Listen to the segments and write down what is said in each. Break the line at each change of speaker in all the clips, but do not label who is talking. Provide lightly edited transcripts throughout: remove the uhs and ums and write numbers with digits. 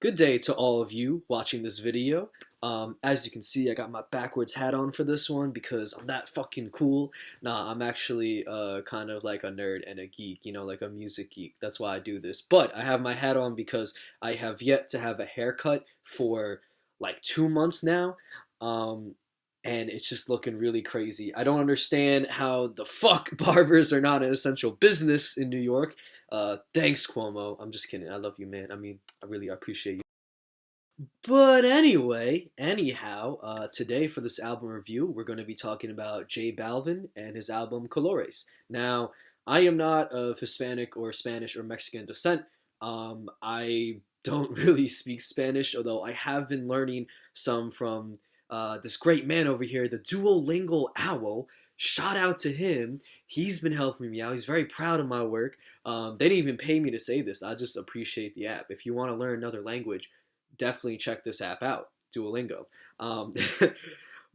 Good day to all of you watching this video. As you can see, I got my backwards hat on for this one because I'm that fucking cool. Nah, I'm actually kind of like a nerd and a geek, like a music geek. That's why I do this. But I have my hat on because I have yet to have a haircut for like 2 months now. Um, and it's just looking really crazy. I don't understand how the fuck barbers are not an essential business in New York. Thanks, Cuomo. I'm just kidding. I love you, man. I mean, I really appreciate you. But anyway, anyhow, today for this album review, we're going to be talking about J Balvin and his album Colores. Now, I am not of Hispanic or Spanish or Mexican descent. I don't really speak Spanish, although I have been learning some from this great man over here, the Duolingo Owl. Shout out to him. He's been helping me out. He's very proud of my work. They didn't even pay me to say this. I just appreciate the app. If you want to learn another language, definitely check this app out, Duolingo. Um,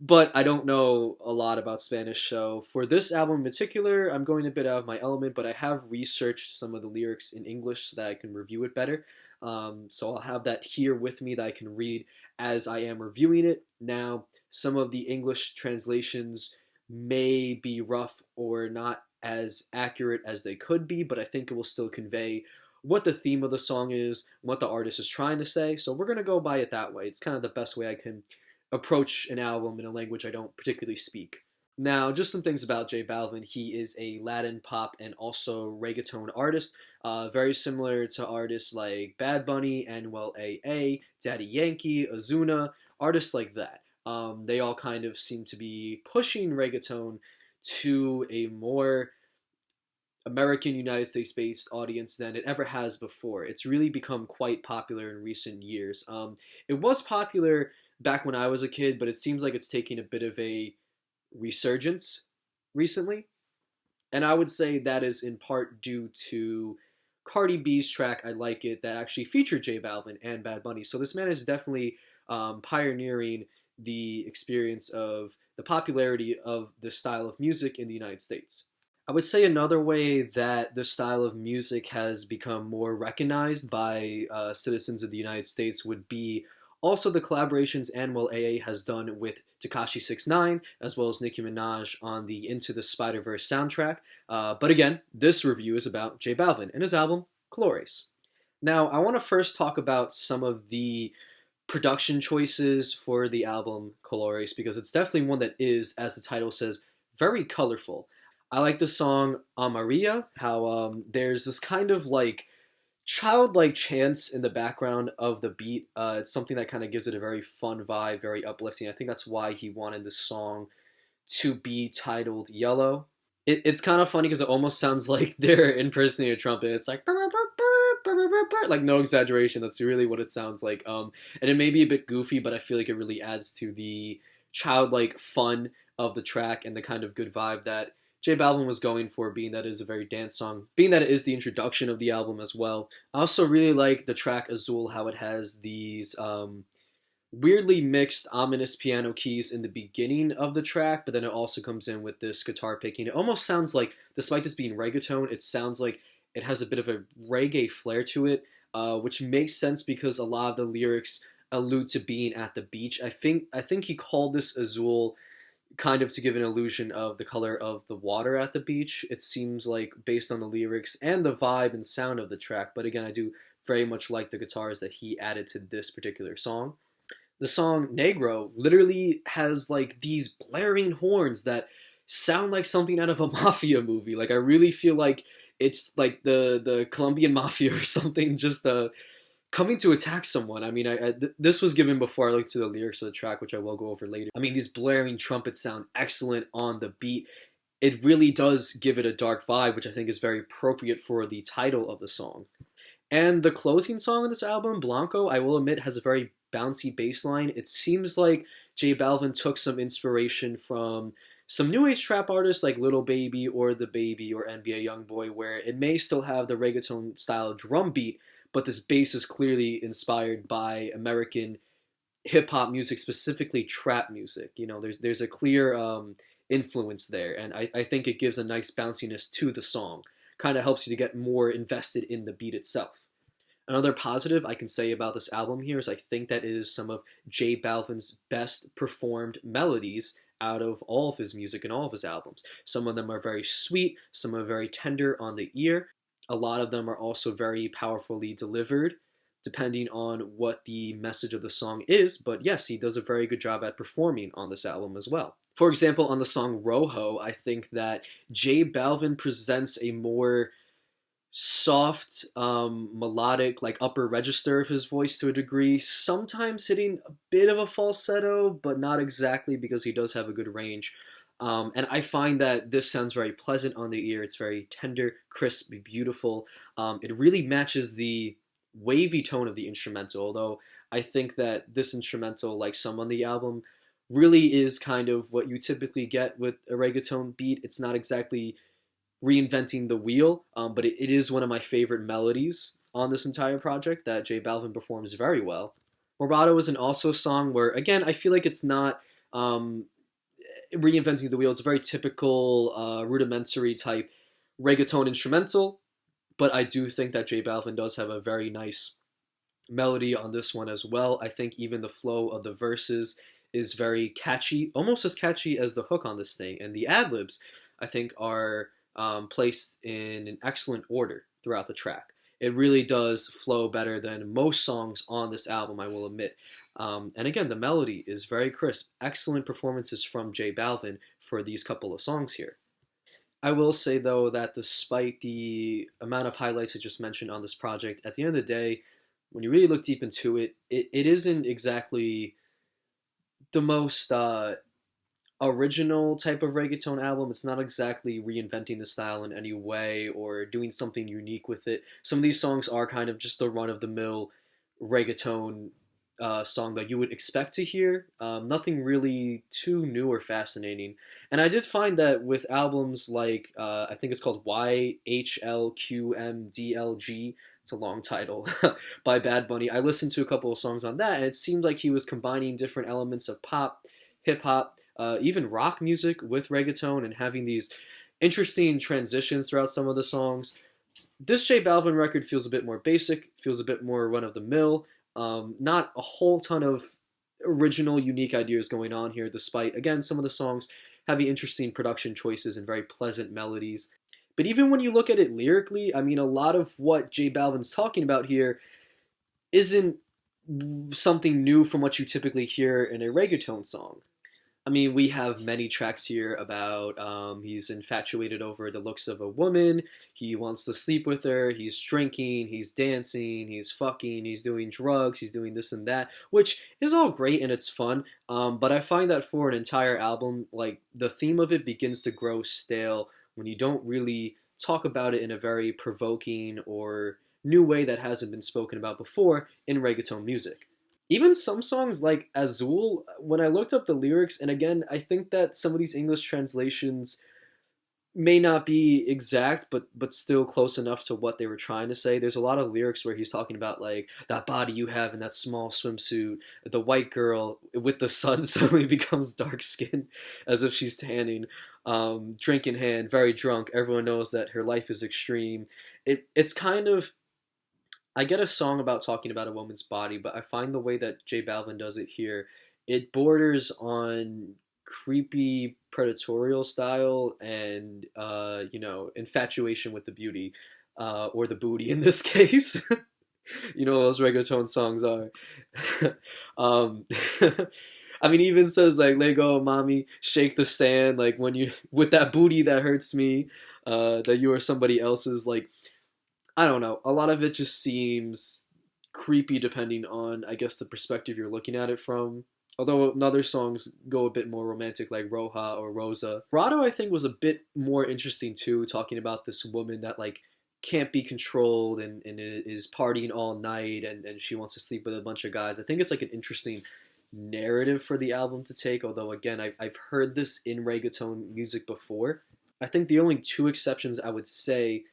but I don't know a lot about Spanish, so for this album in particular, I'm going a bit out of my element, but I have researched some of the lyrics in English so that I can review it better. So I'll have that here with me that I can read as I am reviewing it. Now, some of the English translations may be rough or not as accurate as they could be, but I think it will still convey what the theme of the song is, what the artist is trying to say. So we're going to go by it that way. It's kind of the best way I can approach an album in a language I don't particularly speak. Now, just some things about J Balvin. He is a Latin pop and also reggaeton artist, very similar to artists like Bad Bunny, Anuel AA, Daddy Yankee, Ozuna, artists like that. They all kind of seem to be pushing reggaeton to a more American United States based audience than it ever has before. It's really become quite popular in recent years. It was popular back when I was a kid, but it seems like it's taking a bit of a resurgence recently. And I would say that is in part due to Cardi B's track "I Like It" that actually featured J Balvin and Bad Bunny. So this man is definitely pioneering the experience of the popularity of this style of music in the United States. I would say another way that this style of music has become more recognized by citizens of the United States would be also the collaborations Anuel AA has done with Tekashi 69 as well as Nicki Minaj on the Into the Spider-Verse soundtrack. But again, this review is about J Balvin and his album, Colores. Now, I want to first talk about some of the production choices for the album Colores because it's definitely one that is, as the title says, very colorful. I like the song Maria, how there's this kind of like childlike chants in the background of the beat. It's something that kind of gives it a very fun vibe, very uplifting. I think that's why he wanted this song to be titled Yellow. It's kind of funny because it almost sounds like they're impersonating a trumpet. It's like like no exaggeration. That's really what it sounds like. And it may be a bit goofy, but I feel like it really adds to the childlike fun of the track and the kind of good vibe that J Balvin was going for, being that it is a very dance song, being that it is the introduction of the album as well. I also really like the track Azul, how it has these weirdly mixed ominous piano keys in the beginning of the track, but then it also comes in with this guitar picking. It almost sounds like, despite this being reggaeton, it sounds like it has a bit of a reggae flair to it, which makes sense because a lot of the lyrics allude to being at the beach. I think he called this Azul kind of to give an illusion of the color of the water at the beach. It seems like based on the lyrics and the vibe and sound of the track, but again, I do very much like the guitars that he added to this particular song. The song Negro literally has like these blaring horns that sound like something out of a mafia movie. Like I really feel like it's like the Colombian mafia or something just coming to attack someone. I mean, this was given before I looked to the lyrics of the track, which I will go over later. I mean, these blaring trumpets sound excellent on the beat. It really does give it a dark vibe, which I think is very appropriate for the title of the song. And the closing song of this album, Blanco, I will admit, has a very bouncy bass line. It seems like J Balvin took some inspiration from some new age trap artists like Little Baby or The Baby or NBA Youngboy, where it may still have the reggaeton style drum beat, but this bass is clearly inspired by American hip hop music, specifically trap music. There's a clear influence there, and I think it gives a nice bounciness to the song. Kind of helps you to get more invested in the beat itself. Another positive I can say about this album here is I think that it is some of J Balvin's best performed melodies out of all of his music and all of his albums. Some of them are very sweet, some are very tender on the ear. A lot of them are also very powerfully delivered, depending on what the message of the song is. But yes, he does a very good job at performing on this album as well. For example, on the song Rojo, I think that J Balvin presents a more soft, melodic, like upper register of his voice to a degree, sometimes hitting a bit of a falsetto, but not exactly because he does have a good range. And I find that this sounds very pleasant on the ear. It's very tender, crisp, beautiful. It really matches the wavy tone of the instrumental, although I think that this instrumental, like some on the album, really is kind of what you typically get with a reggaeton beat. It's not exactly reinventing the wheel, but it is one of my favorite melodies on this entire project that J Balvin performs very well. Morado is an also song where, again, I feel like it's not reinventing the wheel. It's a very typical rudimentary type reggaeton instrumental, but I do think that J Balvin does have a very nice melody on this one as well. I think even the flow of the verses is very catchy, almost as catchy as the hook on this thing, and the ad libs I think are placed in an excellent order throughout the track. It really does flow better than most songs on this album, I will admit. And again, the melody is very crisp. Excellent performances from J Balvin for these couple of songs here. I will say, though, that despite the amount of highlights I just mentioned on this project, at the end of the day, when you really look deep into it, it isn't exactly the most original type of reggaeton album. It's not exactly reinventing the style in any way or doing something unique with it. Some of these songs are kind of just the run of the mill reggaeton song that you would expect to hear. Nothing really too new or fascinating. And I did find that with albums like, I think it's called YHLQMDLG, it's a long title, by Bad Bunny, I listened to a couple of songs on that, and it seemed like he was combining different elements of pop, hip hop, even rock music with reggaeton and having these interesting transitions throughout some of the songs. This J Balvin record feels a bit more basic, feels a bit more run of the mill. Not a whole ton of original, unique ideas going on here, despite, again, some of the songs having interesting production choices and very pleasant melodies. But even when you look at it lyrically, I mean, a lot of what J Balvin's talking about here isn't something new from what you typically hear in a reggaeton song. I mean, we have many tracks here about he's infatuated over the looks of a woman, he wants to sleep with her, he's drinking, he's dancing, he's fucking, he's doing drugs, he's doing this and that, which is all great and it's fun, but I find that for an entire album, like, the theme of it begins to grow stale when you don't really talk about it in a very provoking or new way that hasn't been spoken about before in reggaeton music. Even some songs like Azul, when I looked up the lyrics, and again, I think that some of these English translations may not be exact, but still close enough to what they were trying to say. There's a lot of lyrics where he's talking about like that body you have in that small swimsuit, the white girl with the sun suddenly becomes dark skinned as if she's tanning, drink in hand, very drunk. Everyone knows that her life is extreme. It's kind of, I get a song about talking about a woman's body, but I find the way that J Balvin does it here, it borders on creepy predatorial style and infatuation with the beauty, or the booty in this case. You know those reggaeton songs are. um, I mean, he even says like "Let go, mommy, shake the sand." Like when you with that booty that hurts me, that you are somebody else's. Like, I don't know. A lot of it just seems creepy depending on, I guess, the perspective you're looking at it from. Although other songs go a bit more romantic, like Roja or Rosa. Rado, I think, was a bit more interesting too, talking about this woman that like can't be controlled and is partying all night and she wants to sleep with a bunch of guys. I think it's like an interesting narrative for the album to take. Although again, I've heard this in reggaeton music before. I think the only two exceptions I would say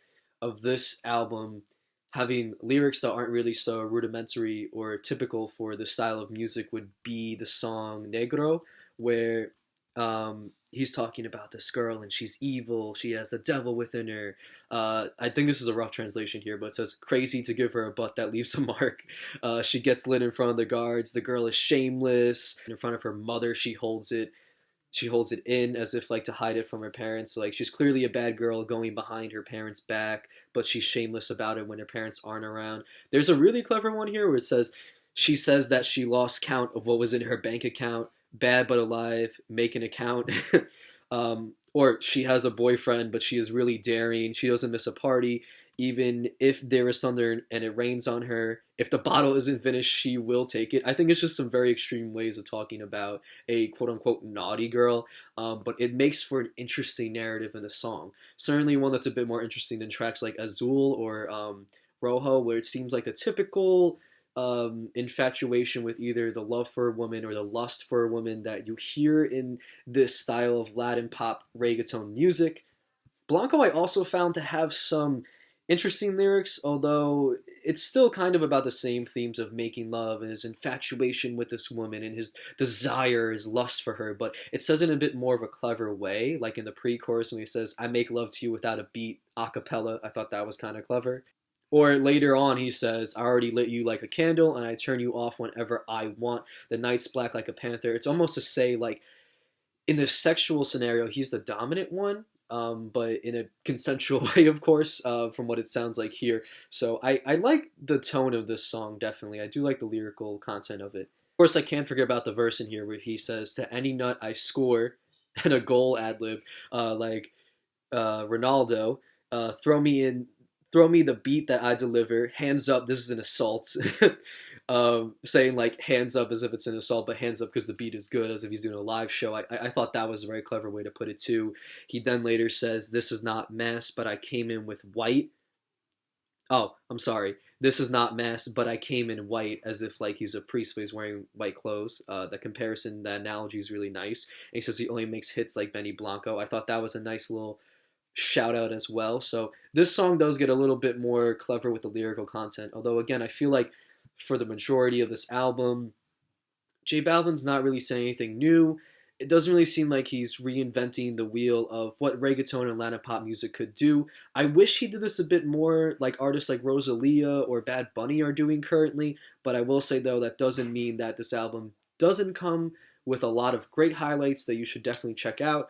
of this album having lyrics that aren't really so rudimentary or typical for the style of music would be the song Negro, where He's talking about this girl and she's evil. She has the devil within her. I think this is a rough translation here, but it says crazy to give her a butt that leaves a mark. She gets lit in front of the guards. The girl is shameless. In front of her mother, she holds it. She holds it in as if like to hide it from her parents. So like she's clearly a bad girl going behind her parents' back, but she's shameless about it when her parents aren't around. There's a really clever one here where it says she says that she lost count of what was in her bank account. Bad but alive, make an account. Or she has a boyfriend, but she is really daring. She doesn't miss a party. Even if there is thunder and it rains on her, if the bottle isn't finished, she will take it. I think it's just some very extreme ways of talking about a quote unquote naughty girl, but it makes for an interesting narrative in the song. Certainly one that's a bit more interesting than tracks like Azul or Rojo, where it seems like the typical infatuation with either the love for a woman or the lust for a woman that you hear in this style of Latin pop reggaeton music. Blanco I also found to have some interesting lyrics, although it's still kind of about the same themes of making love and his infatuation with this woman and his desire, his lust for her, but it says it in a bit more of a clever way, like in the pre-chorus when he says, I make love to you without a beat, a cappella. I thought that was kind of clever. Or later on, he says, I already lit you like a candle and I turn you off whenever I want. The night's black like a panther. It's almost to say, like, in the sexual scenario, he's the dominant one, but in a consensual way, of course, from what it sounds like here. So I like the tone of this song, definitely. I do like the lyrical content of it. Of course, I can't forget about the verse in here where he says, to any nut I score, and a goal ad lib, Ronaldo, throw me in, throw me the beat that I deliver, hands up, this is an assault. Saying like hands up as if it's an assault, but hands up because the beat is good, as if he's doing a live show. I thought that was a very clever way to put it too. He then later says, this is not mass, but I came in with white. Oh, I'm sorry. This is not mass, but I came in white, as if like he's a priest, but he's wearing white clothes. The comparison, the analogy is really nice. And he says he only makes hits like Benny Blanco. I thought that was a nice little shout out as well. So this song does get a little bit more clever with the lyrical content. Although again, I feel like for the majority of this album, J Balvin's not really saying anything new. It doesn't really seem like he's reinventing the wheel of what reggaeton and Latin pop music could do. I wish he did this a bit more like artists like Rosalia or Bad Bunny are doing currently, but I will say though that doesn't mean that this album doesn't come with a lot of great highlights that you should definitely check out.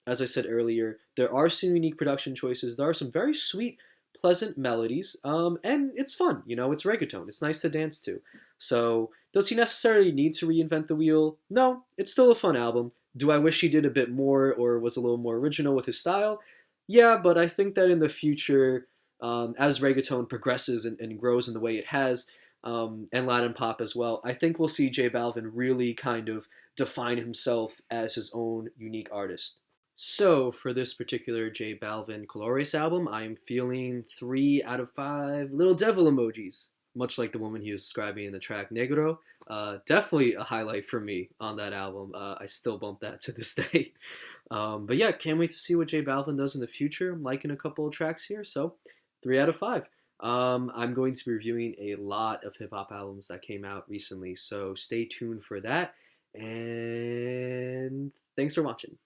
As I said earlier, there are some unique production choices. There are some very sweet, pleasant melodies, and it's fun. You know, it's reggaeton. It's nice to dance to. So, does he necessarily need to reinvent the wheel? No, it's still a fun album. Do I wish he did a bit more or was a little more original with his style? Yeah, but I think that in the future, as reggaeton progresses and grows in the way it has, and Latin pop as well, I think we'll see J Balvin really kind of define himself as his own unique artist. So, for this particular J Balvin Colores album, I'm feeling 3 out of 5 little devil emojis, much like the woman he was describing in the track Negro. Definitely a highlight for me on that album. I still bump that to this day. But yeah, can't wait to see what J Balvin does in the future. I'm liking a couple of tracks here, so 3 out of 5. I'm going to be reviewing a lot of hip hop albums that came out recently, so stay tuned for that. And thanks for watching.